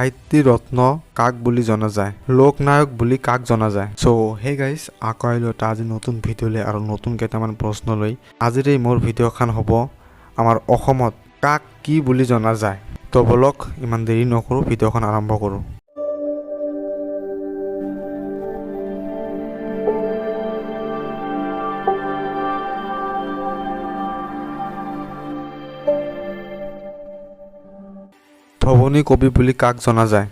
সাহিত্যি ৰত্ন কাক বুলি জনা যায়, লোকনায়ক বুলি কাক জনা যায়। সো হে গাইজ, আকৌ আহিলো এটা আজি নতুন ভিডিঅ'লৈ আৰু নতুন কেইটামান প্ৰশ্ন লৈ। আজিৰ এই মোৰ ভিডিঅ'খন হ'ব আমাৰ অসমত কাক কি বুলি জনা যায়। তো বলক ইমান দেৰি নকৰোঁ, ভিডিঅ'খন আৰম্ভ কৰোঁ। ধৱনী কবি বুলি কাক জনা যায়?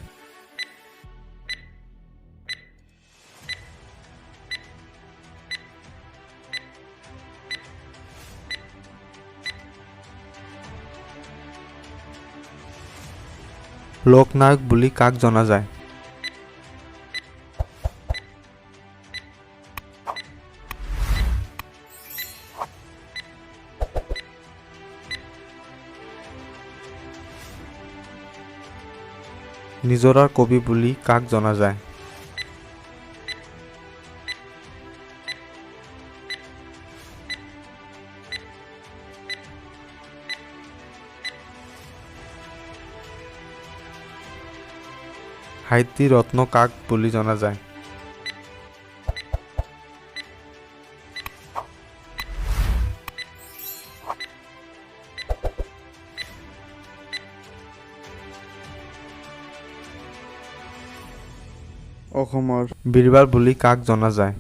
লোকনায়ক বুলি কাক জনা যায়? নিজৰাৰ কবি বুলি কাক জনা যায়? সাহিত্যি ৰত্ন কাক বুলি জনা যায়? অসমৰ বীৰবাল বুলি কাক জনা যায়?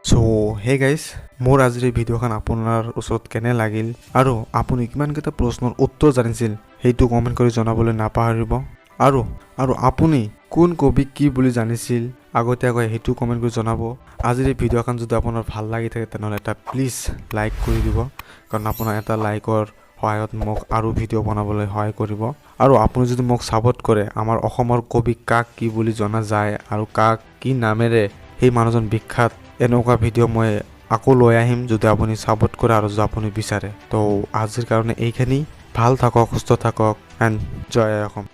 সো হে গাইজ, মোৰ আজিৰ এই ভিডিঅ'খন আপোনাৰ ওচৰত কেনে লাগিল আৰু আপুনি কিমানকেইটা প্ৰশ্নৰ উত্তৰ জানিছিল সেইটো কমেণ্ট কৰি জনাবলৈ নাপাহৰিব। আৰু আপুনি কোন কবি কি বুলি জানিছিল আগতীয়াকৈ সেইটো কমেণ্ট কৰি জনাব। আজিৰ এই ভিডিঅ'খন যদি আপোনাৰ ভাল লাগি থাকে তেনেহ'লে এটা প্লিজ লাইক কৰি দিব, কাৰণ আপোনাৰ এটা লাইকৰ সহায়ত মোক আৰু ভিডিঅ' বনাবলৈ সহায় কৰিব। আৰু আপুনি যদি মোক ছাপোৰ্ট কৰে, আমাৰ অসমৰ কবি কাক কি বুলি জনা যায় আৰু কাক কি নামেৰে সেই মানুহজন বিখ্যাত, এনেকুৱা ভিডিঅ' মই আকৌ লৈ আহিম যদি আপুনি ছাপোৰ্ট কৰে আৰু যদি আপুনি বিচাৰে। তো আজিৰ কাৰণে এইখিনি। ভাল থাকক, সুস্থ থাকক এণ্ড জয় অসম।